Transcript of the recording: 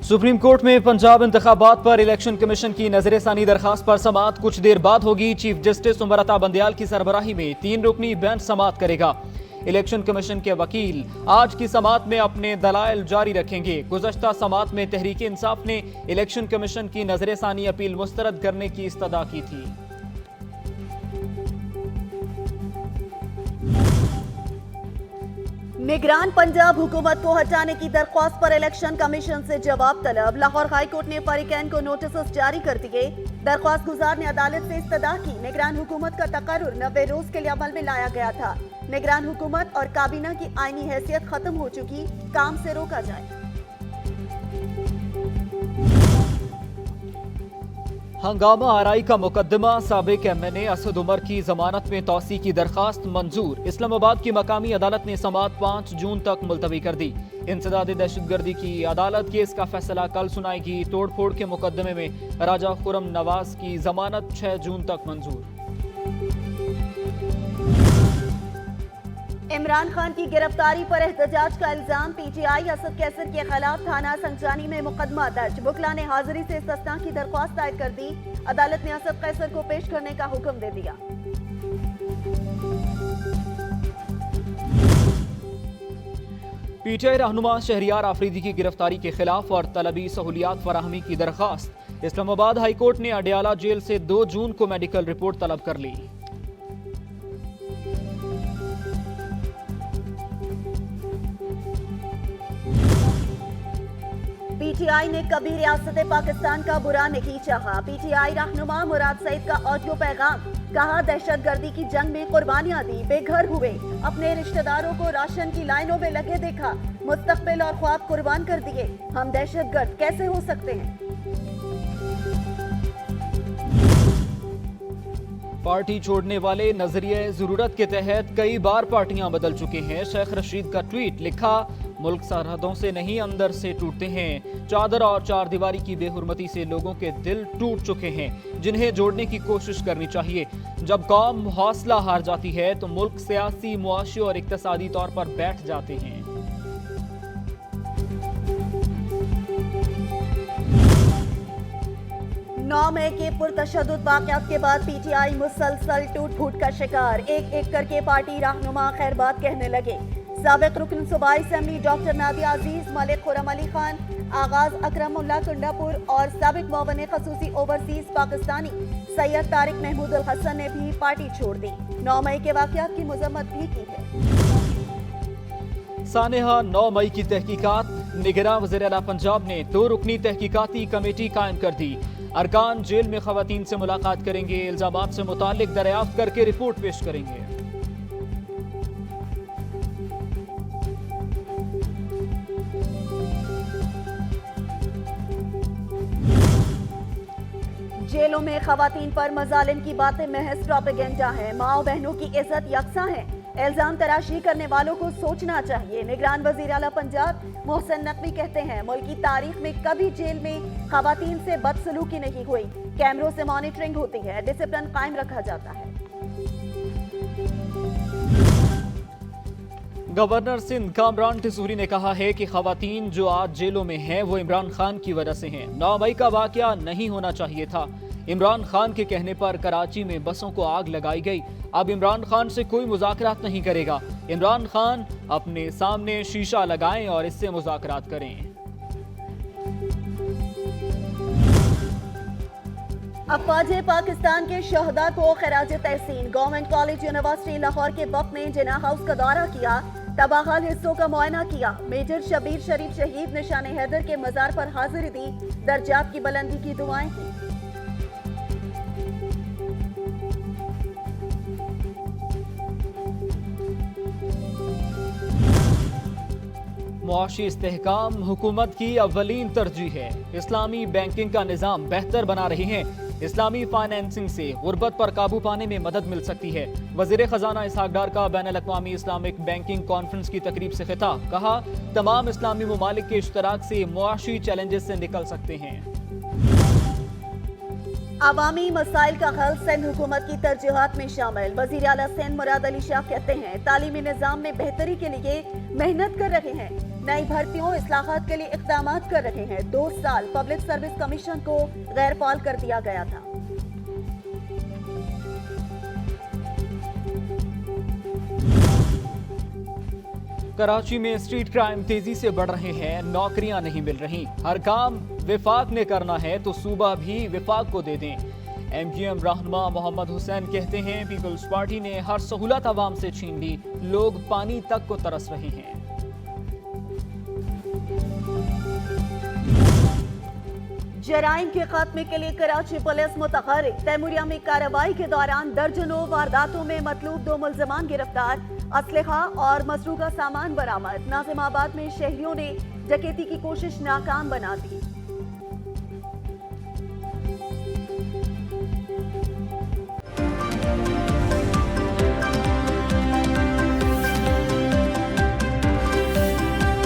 Supreme court में पंजाब इंतखाबात पर इलेक्शन कमीशन की नजरसानी दरखास्त पर समाअत कुछ देर बाद होगी। चीफ जस्टिस उमर अता बंदयाल की सरबराही में 3 रुकनी बेंच समाअत करेगा। इलेक्शन कमीशन के वकील आज की समाअत में अपने दलाइल जारी रखेंगे। गुज़श्ता समाअत में तहरीक इंसाफ ने इलेक्शन कमीशन की नजरसानी अपील मुस्तरद करने की इस्तदा की थी। निगरान पंजाब हुकूमत को हटाने की दरख्वास्त पर इलेक्शन कमीशन से जवाब तलब। लाहौर हाई कोर्ट ने फरीकैन को नोटिस जारी कर दिए। दरख्वास्त गुजार ने अदालत से इस्तदा की। निगरान हुकूमत का तकर्रुर 90 रोज के लिए अमल में लाया गया था। निगरान हुकूमत और काबीना की आईनी हैसियत खत्म हो चुकी, काम से रोका जाए। हंगामा आरई का मुकदमा, साबिक एमएनए असद उमर की जमानत में तौसी की दरखास्त मंजूर। इस्लामाबाद की मकामी अदालत ने समाअत 5 जून तक मुलतवी कर दी। इंसदाद दहशतगर्दी की अदालत केस का फैसला कल सुनाएगी। तोड़फोड़ के मुकदमे में राजा खुरम नवाज की जमानत 6 जून तक मंजूर। इमरान खान की गिरफ्तारी पर एहतजाज का इल्जाम। पीटीआई असद कैसर के खिलाफ थाना संजानी में मुकदमा दर्ज। बुकला ने हाजिरी से इस्तिस्ना की दरख्वास्त दायर कर दी। अदालत ने असद कैसर को पेश करने का हुक्म दे दिया। पीटीआई रहनुमा शहरियार आफरीदी की गिरफ्तारी के खिलाफ और तलबी सहूलियात फराहमी की दरखास्त। इस्लामाबाद हाई कोर्ट ने अडियाला जेल से 2 जून को मेडिकल रिपोर्ट तलब कर ली। पीटीआई ने कभी रियासत पाकिस्तान का बुरा नहीं चाहा। पीटीआई रहनुमा मुराद सईद का ऑडियो पैगाम। कहा, दहशतगर्दी की जंग में कुर्बानियां दी, बेघर हुए, अपने रिश्तेदारों को राशन की लाइनों में लगे देखा, मुस्तकबिल और ख्वाब कुर्बान कर दिए। हम दहशतगर्द कैसे हो सकते हैं? पार्टी छोड़ने वाले नजरिए जरूरत के तहत कई बार पार्टियां बदल चुके हैं। शेख रशीद का ट्वीट लिखा, मुल्क सरहदों से नहीं अंदर से टूटते हैं। चादर और चार दीवारी की बेहुरमती से लोगों के दिल टूट चुके हैं, जिन्हें जोड़ने की कोशिश करनी चाहिए। जब कौम हौसला हार जाती है तो मुल्क सियासी, मुआशी और इक्तिसादी तौर पर बैठ जाते हैं। 9 मई के पुरतशद्दुद वाक़यात के बाद पीटीआई मुसलसल टूट फूट का शिकार। एक एक करके पार्टी रहनुमा खैरबाद कहने लगे। साबिक रुकन सूबाई असेंबली डॉक्टर नादिया अजीज, मलिक खुरम अली खान, आगाज अकरमुल्लाह कुंडापुर और साबिक मुअव्विन खसूसी ओवरसीज पाकिस्तानी सैयद तारिक महमूद अल हसन ने भी पार्टी छोड़ दी। 9 मई के वाक़यात की मजम्मत भी की है। सानेहा 9 मई की तहकीकात। निगरान वज़ीर आला पंजाब ने 2 रुकनी तहकीकाती कमेटी कायम कर दी। अरकान जेल में खवातीन से मुलाकात करेंगे, इल्जामात से मुतालिक दरियाफ्त करके रिपोर्ट पेश करेंगे। जेलों में खवातीन पर मजालिम की बातें महज प्रोपेगेंडा है। माओ बहनों की इज्जत यकसा है। इल्जाम तराशी करने वालों को सोचना चाहिए। निगरान वज़ीर आला पंजाब मोहसिन नकवी कहते हैं, मुल्क की तारीख में कभी जेल में खवातीन से बदसलूकी नहीं हुई। कैमरों से मॉनिटरिंग होती है, डिसिप्लिन कायम रखा जाता है। गवर्नर सिंध कामरान टिसूरी ने कहा है कि खवातीन जो आज जेलों में हैं वो इमरान खान की वजह से हैं। 9 मई का वाकया नहीं होना चाहिए था। इमरान खान के कहने पर कराची में बसों को आग लगाई गई। अब इमरान खान से कोई मुज़ाकरात नहीं करेगा। इमरान खान अपने सामने शीशा लगाएं और इससे मुज़ाकरात करें। अफवाज पाकिस्तान के शहदा को खराज तहसीन। गवर्नमेंट कॉलेज यूनिवर्सिटी लाहौर के वक्त ने जिना हाउस का दौरा किया, तबाहाल हिस्सों का मुआयना किया। मेजर शबीर शरीफ शहीद निशान हैदर के मजार पर हाजिरी दी, दर्जात की बुलंदी की दुआएं की। मुआशी इस्तेहकाम हुकूमत की अव्वलीन तरजीह है। इस्लामी बैंकिंग का निज़ाम बेहतर बना रही हैं। इस्लामी फाइनेंसिंग से गुर्बत पर काबू पाने में मदद मिल सकती है। वजीर खजाना इसहाक डार का बैनुल-अक़वामी इस्लामिक बैंकिंग कॉन्फ्रेंस की तकरीब से खिताब, कहा तमाम इस्लामी ममालिक के इश्तराक से मुआशी चैलेंजेस से निकल सकते हैं। अवामी मसाइल का हल सिंध हुकूमत की तरजीहात में शामिल। वजीर आला सिंध मुराद अली शाह कहते हैं तालीमी निज़ाम में बेहतरी के लिए मेहनत कर रहे हैं, नई भर्तियों इस्लाहात के लिए इक़दाम कर रहे हैं। 2 साल पब्लिक सर्विस कमीशन को गैर फाल कर दिया गया था। कराची में स्ट्रीट क्राइम तेजी से बढ़ रहे हैं, नौकरियां नहीं मिल रही। हर काम विफाक ने करना है तो सूबा भी विफाक को दे दें। MGM रहनुमा मोहम्मद हुसैन कहते हैं पीपल्स पार्टी ने हर सहूलत आवाम से छीन ली, लोग पानी तक को तरस रहे हैं। जराइम के खात्मे के लिए कराची पुलिस मुतहर्रिक। तैमूरिया में कार्रवाई के दौरान दर्जनों वारदातों में मतलूब 2 मुल्ज़िमान गिरफ्तार, असलहा और मसरूका सामान बरामद। नाजिमाबाद में शहरियों ने डकैती की कोशिश नाकाम बना दी।